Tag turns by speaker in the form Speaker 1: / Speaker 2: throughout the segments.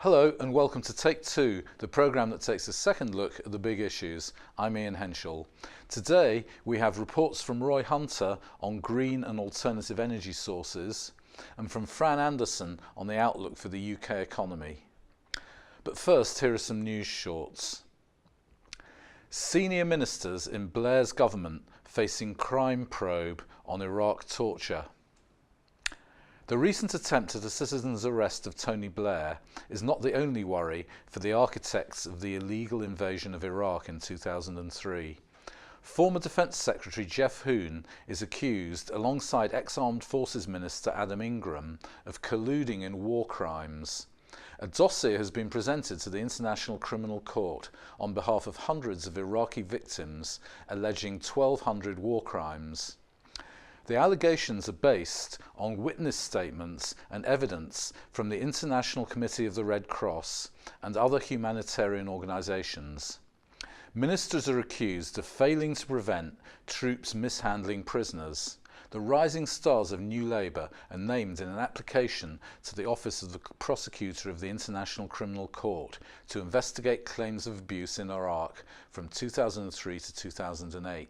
Speaker 1: Hello and welcome to Take Two, the programme that takes a second look at the big issues. I'm Ian Henshall. Today we have reports from Roy Hunter on green and alternative energy sources and from Fran Anderson on the outlook for the UK economy. But first, here are some news shorts. Senior ministers in Blair's government facing crime probe on Iraq torture. The recent attempt at a citizen's arrest of Tony Blair is not the only worry for the architects of the illegal invasion of Iraq in 2003. Former Defence Secretary Geoff Hoon is accused, alongside ex-Armed Forces Minister Adam Ingram, of colluding in war crimes. A dossier has been presented to the International Criminal Court on behalf of hundreds of Iraqi victims alleging 1,200 war crimes. The allegations are based on witness statements and evidence from the International Committee of the Red Cross and other humanitarian organisations. Ministers are accused of failing to prevent troops mishandling prisoners. The rising stars of New Labour are named in an application to the Office of the Prosecutor of the International Criminal Court to investigate claims of abuse in Iraq from 2003 to 2008.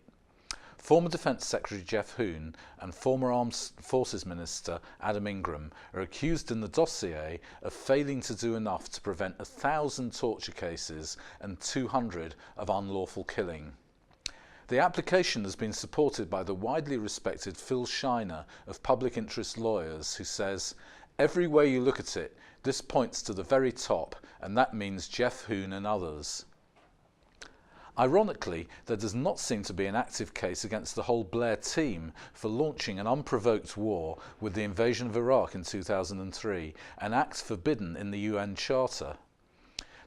Speaker 1: Former Defence Secretary Geoff Hoon and former Armed Forces Minister Adam Ingram are accused in the dossier of failing to do enough to prevent 1,000 torture cases and 200 of unlawful killing. The application has been supported by the widely respected Phil Shiner of Public Interest Lawyers, who says, "Every way you look at it, this points to the very top, and that means Geoff Hoon and others." Ironically, there does not seem to be an active case against the whole Blair team for launching an unprovoked war with the invasion of Iraq in 2003, an act forbidden in the UN Charter.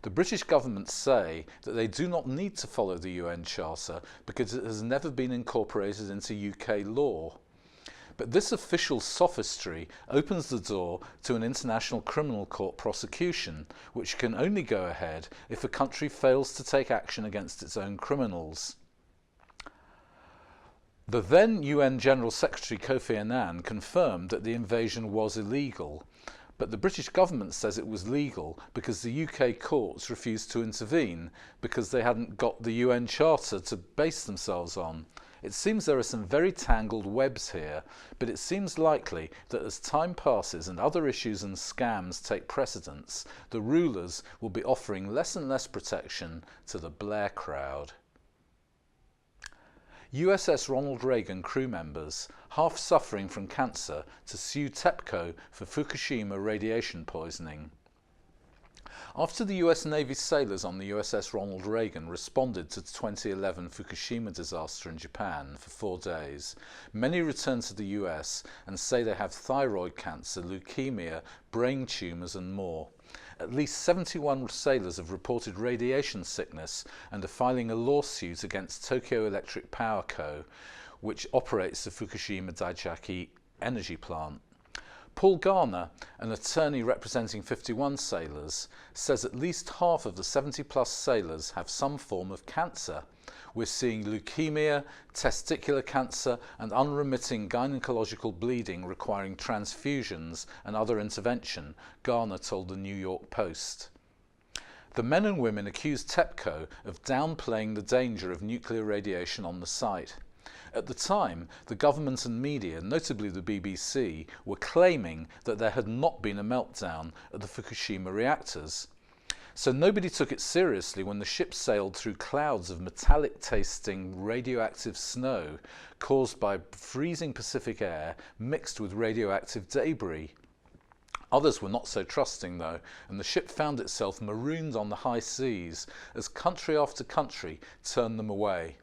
Speaker 1: The British government say that they do not need to follow the UN Charter because it has never been incorporated into UK law. But this official sophistry opens the door to an International Criminal Court prosecution, which can only go ahead if a country fails to take action against its own criminals. The then UN General Secretary Kofi Annan confirmed that the invasion was illegal, but the British government says it was legal because the UK courts refused to intervene because they hadn't got the UN Charter to base themselves on. It seems there are some very tangled webs here, but it seems likely that as time passes and other issues and scams take precedence, the rulers will be offering less and less protection to the Blair crowd. USS Ronald Reagan crew members, half suffering from cancer, to sue TEPCO for Fukushima radiation poisoning. After the US Navy sailors on the USS Ronald Reagan responded to the 2011 Fukushima disaster in Japan for 4 days, many returned to the US and say they have thyroid cancer, leukemia, brain tumours and more. At least 71 sailors have reported radiation sickness and are filing a lawsuit against Tokyo Electric Power Co., which operates the Fukushima Daiichi energy plant. Paul Garner, an attorney representing 51 sailors, says at least half of the 70-plus sailors have some form of cancer. We're seeing leukemia, testicular cancer and unremitting gynecological bleeding requiring transfusions and other intervention, Garner told the New York Post. The men and women accused TEPCO of downplaying the danger of nuclear radiation on the site. At the time, the government and media, notably the BBC, were claiming that there had not been a meltdown at the Fukushima reactors. So nobody took it seriously when the ship sailed through clouds of metallic-tasting radioactive snow caused by freezing Pacific air mixed with radioactive debris. Others were not so trusting though, and the ship found itself marooned on the high seas as country after country turned them away.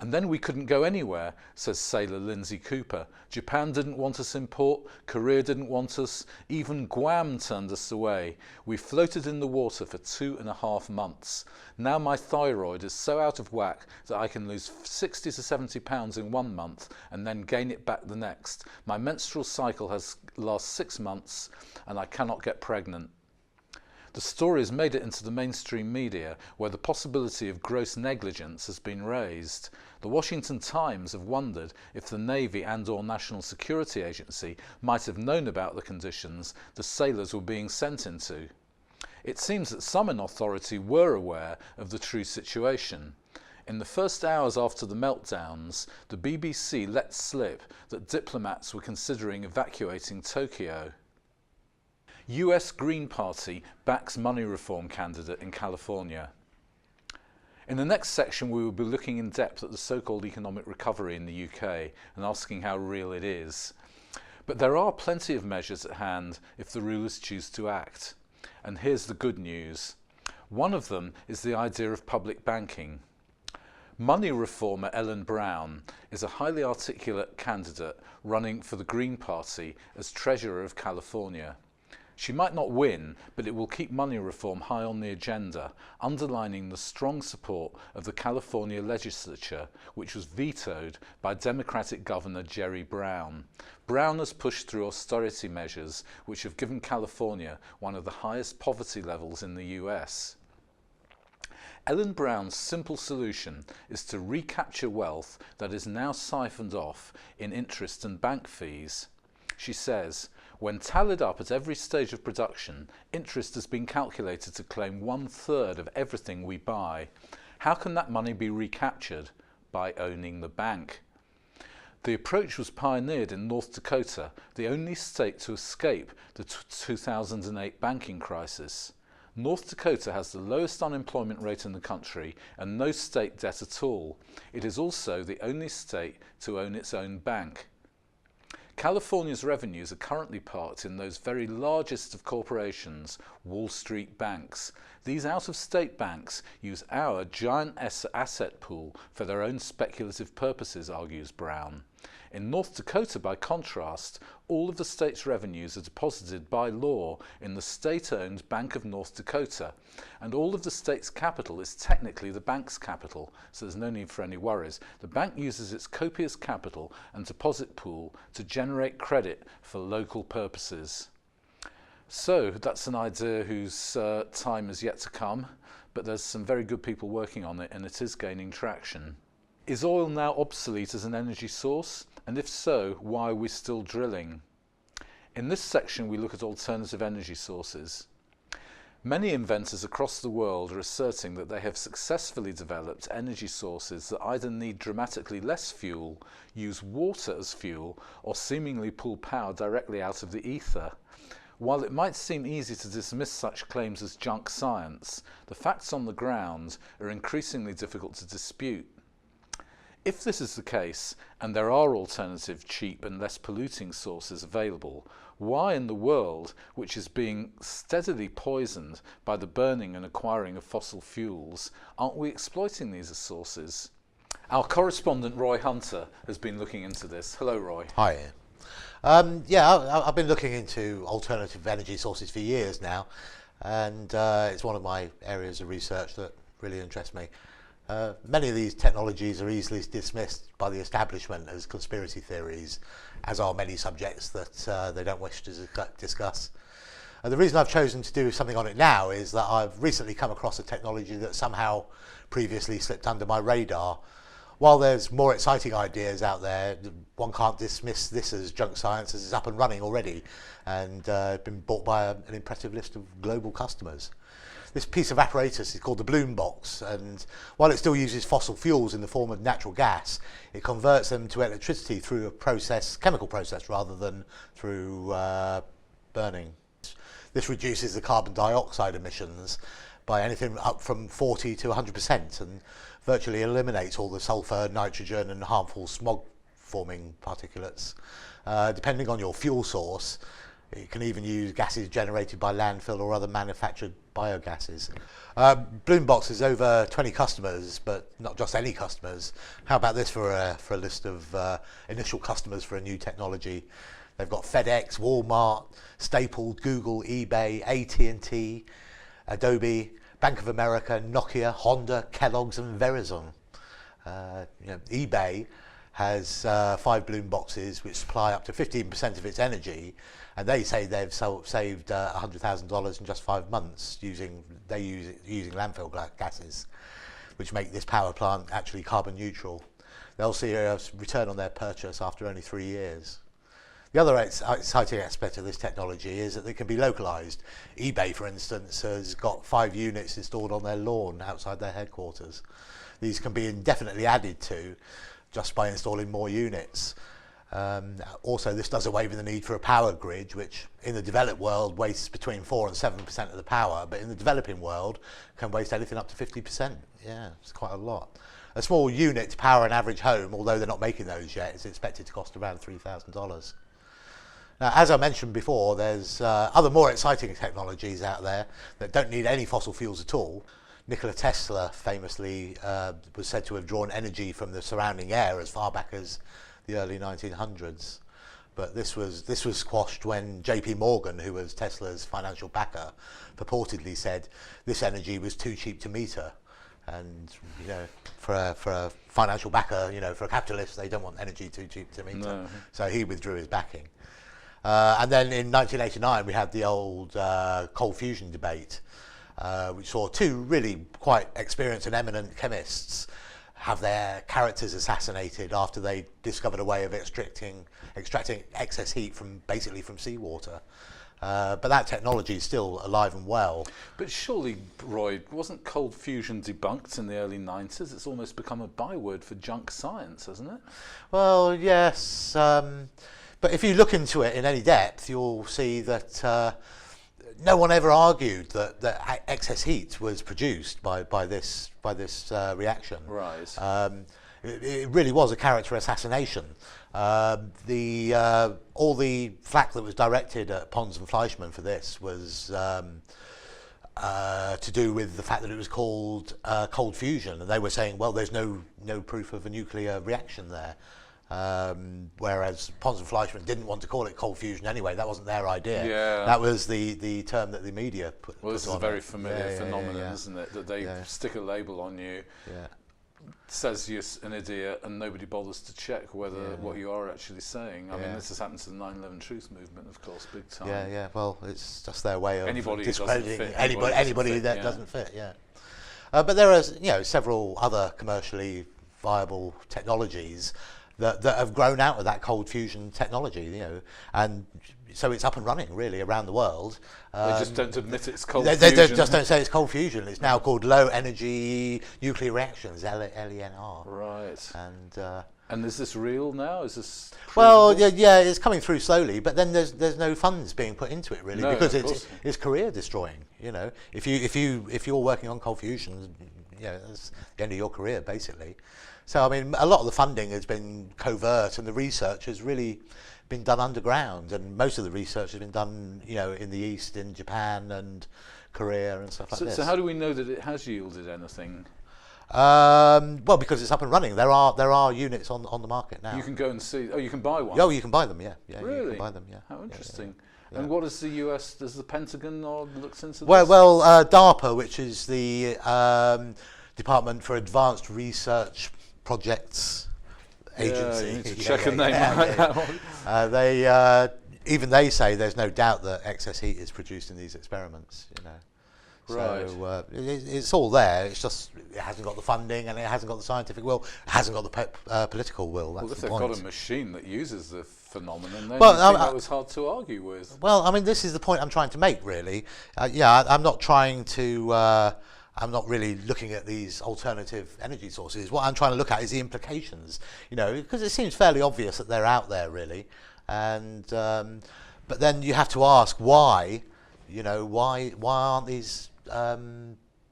Speaker 1: And then we couldn't go anywhere, says sailor Lindsay Cooper. Japan didn't want us in port, Korea didn't want us, even Guam turned us away. We floated in the water for 2.5 months. Now my thyroid is so out of whack that I can lose 60 to 70 pounds in 1 month and then gain it back the next. My menstrual cycle lasts 6 months and I cannot get pregnant. The story has made it into the mainstream media, where the possibility of gross negligence has been raised. The Washington Times have wondered if the Navy and/or National Security Agency might have known about the conditions the sailors were being sent into. It seems that some in authority were aware of the true situation. In the first hours after the meltdowns, the BBC let slip that diplomats were considering evacuating Tokyo. US Green Party backs money reform candidate in California. In the next section, we will be looking in depth at the so-called economic recovery in the UK and asking how real it is. But there are plenty of measures at hand if the rulers choose to act. And here's the good news. One of them is the idea of public banking. Money reformer Ellen Brown is a highly articulate candidate running for the Green Party as Treasurer of California. She might not win, but it will keep money reform high on the agenda, underlining the strong support of the California legislature, which was vetoed by Democratic Governor Jerry Brown. Brown has pushed through austerity measures, which have given California one of the highest poverty levels in the US. Ellen Brown's simple solution is to recapture wealth that is now siphoned off in interest and bank fees. She says, when tallied up at every stage of production, interest has been calculated to claim 1/3 of everything we buy. How can that money be recaptured? By owning the bank. The approach was pioneered in North Dakota, the only state to escape the 2008 banking crisis. North Dakota has the lowest unemployment rate in the country and no state debt at all. It is also the only state to own its own bank. California's revenues are currently parked in those very largest of corporations, Wall Street banks. These out-of-state banks use our giant asset pool for their own speculative purposes, argues Brown. In North Dakota, by contrast, all of the state's revenues are deposited by law in the state-owned Bank of North Dakota, and all of the state's capital is technically the bank's capital, so there's no need for any worries. The bank uses its copious capital and deposit pool to generate credit for local purposes. So that's an idea whose time is yet to come, but there's some very good people working on it and it is gaining traction. Is oil now obsolete as an energy source? And if so, why are we still drilling? In this section we look at alternative energy sources. Many inventors across the world are asserting that they have successfully developed energy sources that either need dramatically less fuel, use water as fuel, or seemingly pull power directly out of the ether. While it might seem easy to dismiss such claims as junk science, the facts on the ground are increasingly difficult to dispute. If this is the case, and there are alternative, cheap and less polluting sources available, why in the world, which is being steadily poisoned by the burning and acquiring of fossil fuels, aren't we exploiting these as sources? Our correspondent Roy Hunter has been looking into this. Hello, Roy.
Speaker 2: Hi, Ian. I've been looking into alternative energy sources for years now, and it's one of my areas of research that really interests me. Many of these technologies are easily dismissed by the establishment as conspiracy theories, as are many subjects that they don't wish to discuss. The reason I've chosen to do something on it now is that I've recently come across a technology that somehow previously slipped under my radar. While there's more exciting ideas out there, one can't dismiss this as junk science, as it's up and running already and been bought by an impressive list of global customers. This piece of apparatus is called the Bloom Box, and while it still uses fossil fuels in the form of natural gas, it converts them to electricity through a chemical process rather than through burning. This reduces the carbon dioxide emissions by anything up from 40 to 100% and virtually eliminates all the sulfur, nitrogen and harmful smog forming particulates. Depending on your fuel source, it can even use gases generated by landfill or other manufactured biogases. Bloombox has over 20 customers, but not just any customers. How about this for a list of initial customers for a new technology? They've got FedEx, Walmart, Staples, Google, eBay, AT&T, Adobe, Bank of America, Nokia, Honda, Kellogg's and Verizon. eBay has 5 Bloom boxes which supply up to 15% of its energy, and they say they've saved $100,000 in just 5 months using landfill gases, which make this power plant actually carbon neutral. They'll see a return on their purchase after only 3 years. The other exciting aspect of this technology is that they can be localized. eBay, for instance, has got 5 units installed on their lawn outside their headquarters. These can be indefinitely added to just by installing more units. Also, this does away with the need for a power grid, which in the developed world wastes between 4 and 7% of the power, but in the developing world can waste anything up to 50%. Yeah, it's quite a lot. A small unit to power an average home, although they're not making those yet, is expected to cost around $3,000. Now, as I mentioned before, there's other more exciting technologies out there that don't need any fossil fuels at all. Nikola Tesla famously was said to have drawn energy from the surrounding air as far back as the early 1900s. But this was squashed when JP Morgan, who was Tesla's financial backer, purportedly said this energy was too cheap to meter. And for a financial backer, for a capitalist, they don't want energy too cheap to meter. No. So he withdrew his backing. And then in 1989, we had the old cold fusion debate, which saw 2 really quite experienced and eminent chemists have their characters assassinated after they discovered a way of extracting excess heat from seawater. But that technology is still alive and well.
Speaker 1: But surely, Roy, wasn't cold fusion debunked in the early 90s? It's almost become a byword for junk science, hasn't it?
Speaker 2: Well, yes. But if you look into it in any depth, you'll see that no one ever argued that excess heat was produced by this reaction.
Speaker 1: Right.
Speaker 2: It really was a character assassination. All the flak that was directed at Pons and Fleischmann for this was to do with the fact that it was called cold fusion, and they were saying, well, there's no proof of a nuclear reaction there. Whereas Pons and Fleischmann didn't want to call it cold fusion anyway. That wasn't their idea.
Speaker 1: Yeah.
Speaker 2: That was the term that the media put.
Speaker 1: Well, this is a very familiar phenomenon, isn't it? That they stick a label on you, says you're an idiot, and nobody bothers to check whether what you are actually saying. I mean, this has happened to the 9/11 Truth movement, of course, big time.
Speaker 2: Yeah. Well, it's just their way of
Speaker 1: anybody
Speaker 2: discrediting anybody that doesn't fit. Yeah. But there are several other commercially viable technologies that have grown out of that cold fusion technology, and so it's up and running really around the world.
Speaker 1: They just don't admit it's cold
Speaker 2: fusion. They just don't say it's cold fusion. It's now called low energy nuclear reactions, LENR.
Speaker 1: Right.
Speaker 2: And
Speaker 1: is this real now? Is this
Speaker 2: well, yeah, it's coming through slowly, but then there's no funds being put into it really, because it's career destroying. If you're working on cold fusion, that's the end of your career basically. So, I mean, a lot of the funding has been covert, and the research has really been done underground, and most of the research has been done, in the East, in Japan and Korea and stuff like this.
Speaker 1: So how do we know that it has yielded anything?
Speaker 2: Well, because it's up and running. There are units on the market now.
Speaker 1: You can go and see. Oh, you can buy one.
Speaker 2: Oh, you can buy them. Yeah.
Speaker 1: Really?
Speaker 2: You can buy them. Yeah.
Speaker 1: How interesting.
Speaker 2: Yeah.
Speaker 1: And what is the US? Does the Pentagon looked into this?
Speaker 2: Well, DARPA, which is the Department for Advanced Research Projects Agency.
Speaker 1: You need to check a name like that one.
Speaker 2: They say there's no doubt that excess heat is produced in these experiments.
Speaker 1: Right.
Speaker 2: So it's all there. It's just it hasn't got the funding, and it hasn't got the scientific will. It hasn't got the political will. That's
Speaker 1: if
Speaker 2: the
Speaker 1: they've
Speaker 2: point.
Speaker 1: got a machine that uses the phenomenon, then that was hard to argue with.
Speaker 2: Well, I mean, this is the point I'm trying to make, really. I'm not trying to. I'm not really looking at these alternative energy sources. What I'm trying to look at is the implications, because it seems fairly obvious that they're out there, really. And but then you have to ask why, why aren't these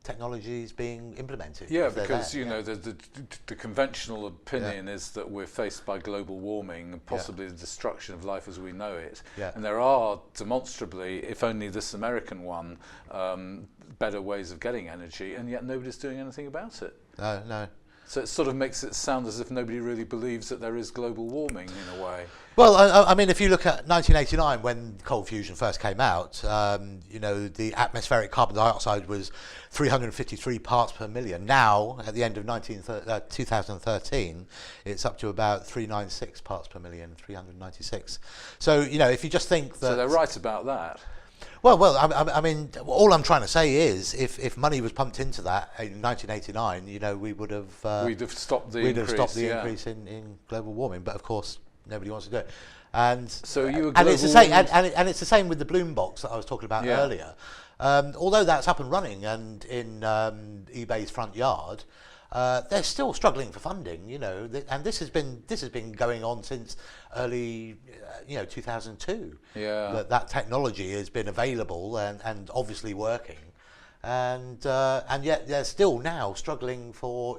Speaker 2: technologies being implemented?
Speaker 1: Yeah, because the conventional opinion is that we're faced by global warming and possibly the destruction of life as we know it. Yeah. And there are demonstrably, if only this American one, better ways of getting energy, and yet nobody's doing anything about it.
Speaker 2: No.
Speaker 1: So it sort of makes it sound as if nobody really believes that there is global warming in a way.
Speaker 2: Well, I mean, if you look at 1989, when cold fusion first came out, the atmospheric carbon dioxide was 353 parts per million. Now, at the end of 2013, it's up to about 396 parts per million, 396. So, if you just think that...
Speaker 1: So they're right about that.
Speaker 2: Well, I mean, all I'm trying to say is, if money was pumped into that in 1989, we would have...
Speaker 1: we'd have stopped the increase.
Speaker 2: Increase in global warming. But of course, Nobody wants to do it. And
Speaker 1: so you
Speaker 2: and it's the same, and it's the same with the Bloom box that I was talking about earlier. Although that's up and running and in eBay's front yard, they're still struggling for funding. And this has been going on since early 2002.
Speaker 1: Yeah.
Speaker 2: That technology has been available and obviously working, and yet they're still now struggling for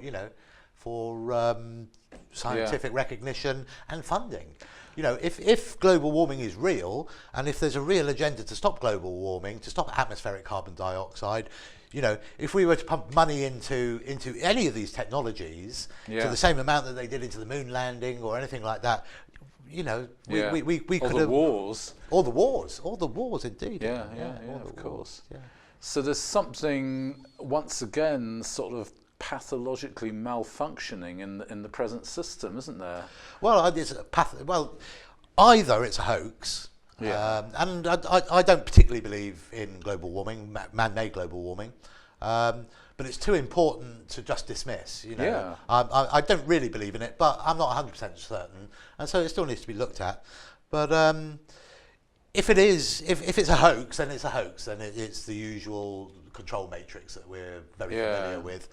Speaker 2: scientific recognition and funding. If global warming is real, and if there's a real agenda to stop global warming, to stop atmospheric carbon dioxide, if we were to pump money into any of these technologies to the same amount that they did into the moon landing or anything like that, we could have all the wars indeed.
Speaker 1: Of course. Yeah. So there's something once again sort of pathologically malfunctioning in the present system, isn't there?
Speaker 2: Well, either it's a hoax, and I don't particularly believe in global warming, man-made global warming, but it's too important to just dismiss. I don't really believe in it, but I'm not 100% certain, and so it still needs to be looked at. But if it's a hoax, then it's a hoax, then it's the usual control matrix that we're very familiar with.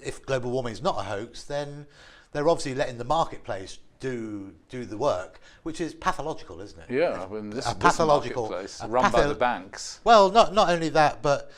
Speaker 2: If global warming is not a hoax, then they're obviously letting the marketplace do the work, which is pathological, isn't it?
Speaker 1: Yeah, this marketplace run by the banks.
Speaker 2: Well, not only that, but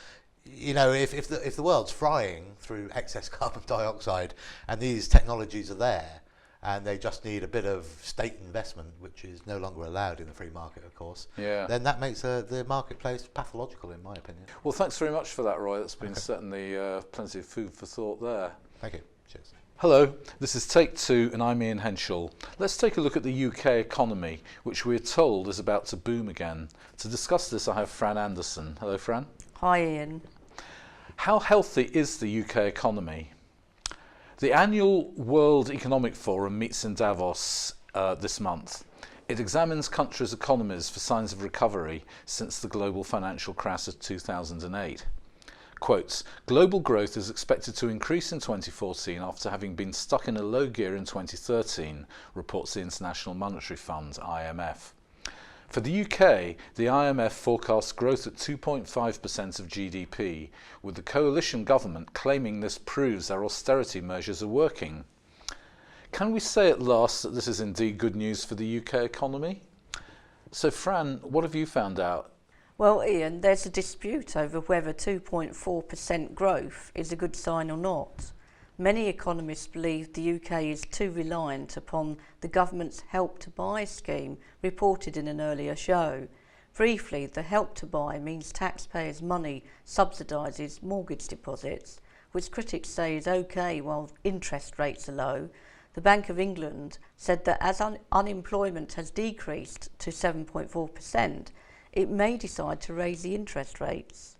Speaker 2: if the world's frying through excess carbon dioxide, and these technologies are there, and they just need a bit of state investment, which is no longer allowed in the free market, of course, then that makes the marketplace pathological, in my opinion.
Speaker 1: Well, thanks very much for that, Roy. That's been certainly plenty of food for thought there.
Speaker 2: Thank you. Cheers.
Speaker 1: Hello, this is Take 2 and I'm Ian Henshall. Let's take a look at the UK economy, which we're told is about to boom again. To discuss this, I have Fran Anderson. Hello, Fran.
Speaker 3: Hi, Ian.
Speaker 1: How healthy is the UK economy? The annual World Economic Forum meets in Davos this month. It examines countries' economies for signs of recovery since the global financial crash of 2008. Quotes, global growth is expected to increase in 2014 after having been stuck in a low gear in 2013, reports the International Monetary Fund, IMF. For the UK, the IMF forecasts growth at 2.5% of GDP, with the coalition government claiming this proves their austerity measures are working. Can we say at last that this is indeed good news for the UK economy? So Fran, what have you found out?
Speaker 3: Well, Ian, there's a dispute over whether 2.4% growth is a good sign or not. Many economists believe the UK is too reliant upon the government's Help to Buy scheme reported in an earlier show. Briefly, the Help to Buy means taxpayers' money subsidises mortgage deposits, which critics say is okay while interest rates are low. The Bank of England said that as unemployment has decreased to 7.4%, it may decide to raise the interest rates.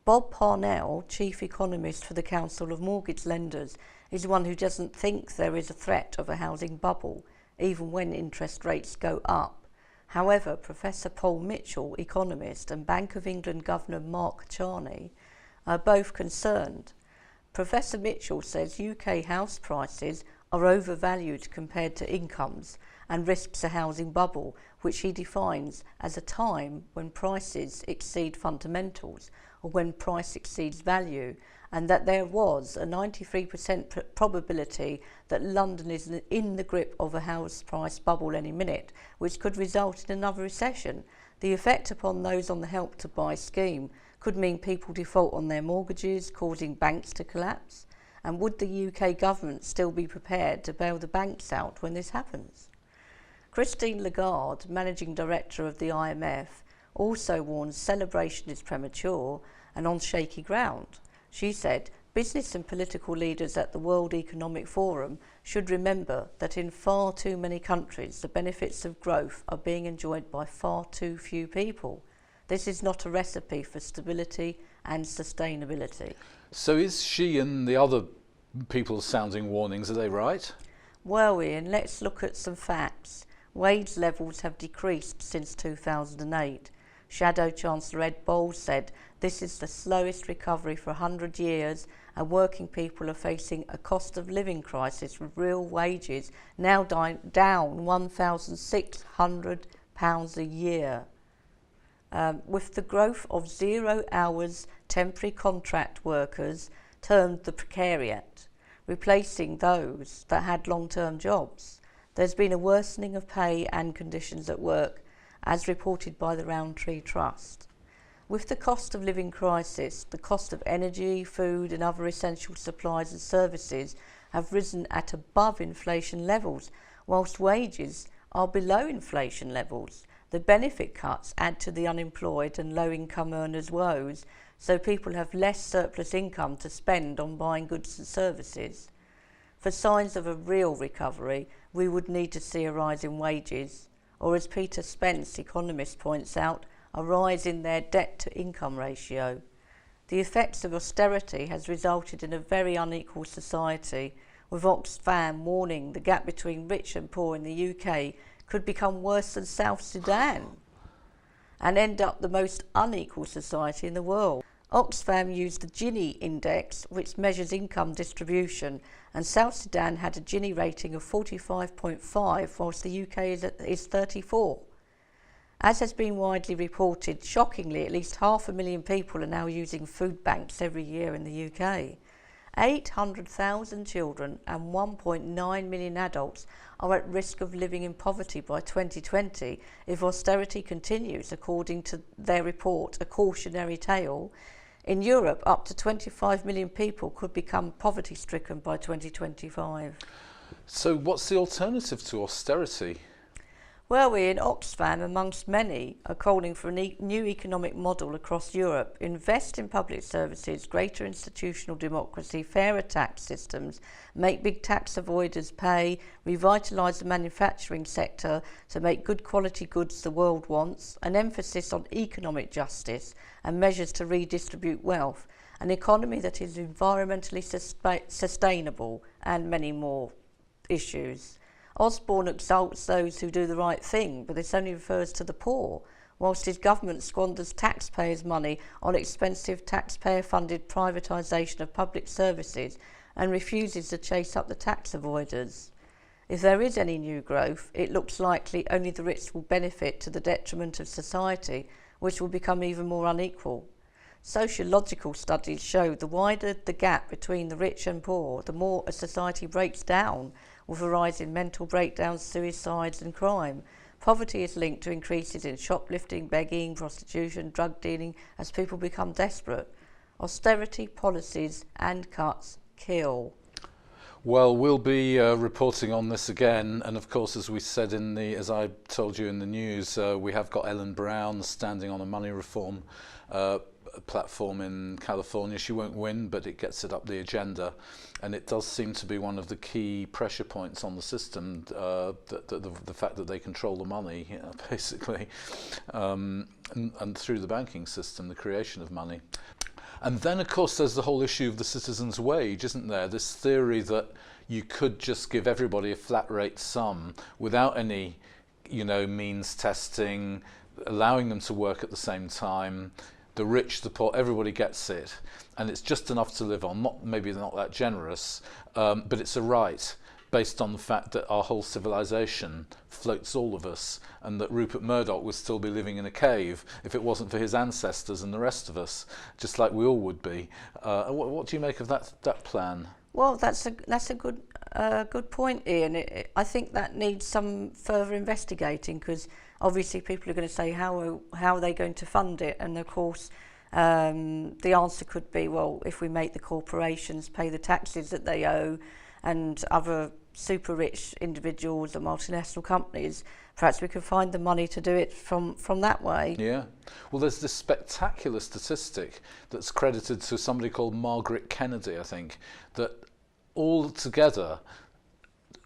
Speaker 3: Bob Parnell, chief economist for the Council of Mortgage Lenders, is one who doesn't think there is a threat of a housing bubble, even when interest rates go up. However, Professor Paul Mitchell, economist, and Bank of England Governor Mark Carney are both concerned. Professor Mitchell says UK house prices are overvalued compared to incomes and risks a housing bubble, which he defines as a time when prices exceed fundamentals or when price exceeds value, and that there was a 93% probability that London is in the grip of a house price bubble any minute, which could result in another recession. The effect upon those on the Help to Buy scheme could mean people default on their mortgages, causing banks to collapse. And would the UK government still be prepared to bail the banks out when this happens? Christine Lagarde, Managing Director of the IMF, also warns celebration is premature and on shaky ground. She said, business and political leaders at the World Economic Forum should remember that in far too many countries the benefits of growth are being enjoyed by far too few people. This is not a recipe for stability and sustainability.
Speaker 1: So is she and the other people sounding warnings, are they right?
Speaker 3: Well, Ian, let's look at some facts. Wage levels have decreased since 2008. Shadow Chancellor Ed Bowles said this is the slowest recovery for 100 years and working people are facing a cost of living crisis with real wages now down £1,600 a year. With the growth of 0 hours temporary contract workers termed the precariat, replacing those that had long-term jobs, there's been a worsening of pay and conditions at work, as reported by the Roundtree Trust. With the cost of living crisis, the cost of energy, food and other essential supplies and services have risen at above inflation levels, whilst wages are below inflation levels. The benefit cuts add to the unemployed and low-income earners' woes, so people have less surplus income to spend on buying goods and services. For signs of a real recovery, we would need to see a rise in wages, or as Peter Spence, economist, points out, a rise in their debt-to-income ratio. The effects of austerity has resulted in a very unequal society, with Oxfam warning the gap between rich and poor in the UK could become worse than South Sudan and end up the most unequal society in the world. Oxfam used the Gini index, which measures income distribution, and South Sudan had a Gini rating of 45.5, whilst the UK is 34. As has been widely reported, shockingly, at least 500,000 people are now using food banks every year in the UK. 800,000 children and 1.9 million adults are at risk of living in poverty by 2020 if austerity continues, according to their report, A Cautionary Tale. In Europe, up to 25 million people could become poverty-stricken by 2025.
Speaker 1: So what's the alternative to austerity?
Speaker 3: Well, we in Oxfam, amongst many, are calling for a new economic model across Europe, invest in public services, greater institutional democracy, fairer tax systems, make big tax avoiders pay, revitalise the manufacturing sector to make good quality goods the world wants, an emphasis on economic justice and measures to redistribute wealth, an economy that is environmentally sustainable, and many more issues. Osborne exalts those who do the right thing, but this only refers to the poor, whilst his government squanders taxpayers' money on expensive taxpayer-funded privatisation of public services and refuses to chase up the tax avoiders. If there is any new growth, it looks likely only the rich will benefit to the detriment of society, which will become even more unequal. Sociological studies show the wider the gap between the rich and poor, the more a society breaks down, with a rise in mental breakdowns, suicides and crime. Poverty is linked to increases in shoplifting, begging, prostitution, drug dealing as people become desperate. Austerity policies and cuts kill.
Speaker 1: Well, we'll be reporting on this again, and of course, as we said as I told you in the news, we have got Ellen Brown standing on a money reform platform in California. She won't win, but it gets it up the agenda, and it does seem to be one of the key pressure points on the system, the fact that they control the money, basically, and through the banking system, the creation of money. And then, of course, there's the whole issue of the citizen's wage, isn't there? This theory that you could just give everybody a flat rate sum without any, means testing, allowing them to work at the same time. The rich, the poor, everybody gets it, and it's just enough to live on. Maybe not that generous, but it's a right based on the fact that our whole civilization floats all of us, and that Rupert Murdoch would still be living in a cave if it wasn't for his ancestors and the rest of us, just like we all would be. What do you make of that plan?
Speaker 3: Well, that's a good point, Ian. I think that needs some further investigating, because obviously people are going to say how are they going to fund it, and of course the answer could be, well, if we make the corporations pay the taxes that they owe, and other super rich individuals or multinational companies, perhaps we could find the money to do it from that way. Yeah.
Speaker 1: Well, there's this spectacular statistic that's credited to somebody called Margaret Kennedy, I think, that altogether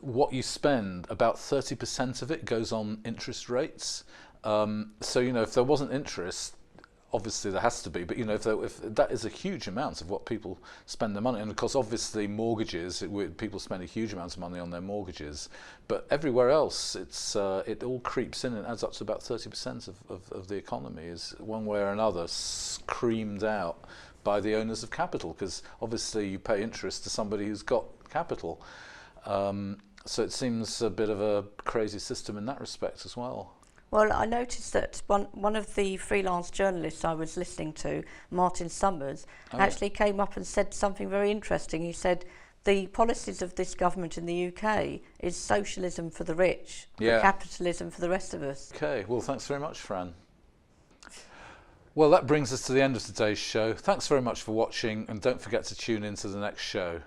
Speaker 1: what you spend, about 30% of it goes on interest rates. So, if there wasn't interest, obviously there has to be, but if that is a huge amount of what people spend their money, and of course obviously mortgages, people spend a huge amount of money on their mortgages, but everywhere else it all creeps in and adds up to about 30% of the economy is one way or another screamed out by the owners of capital, because obviously you pay interest to somebody who's got capital. So it seems a bit of a crazy system in that respect as well.
Speaker 3: Well, I noticed that one of the freelance journalists I was listening to, Martin Summers, actually came up and said something very interesting. He said the policies of this government in the UK is socialism for the rich, but capitalism for the rest of us.
Speaker 1: Okay, well, thanks very much, Fran. Well, that brings us to the end of today's show. Thanks very much for watching, and don't forget to tune in to the next show.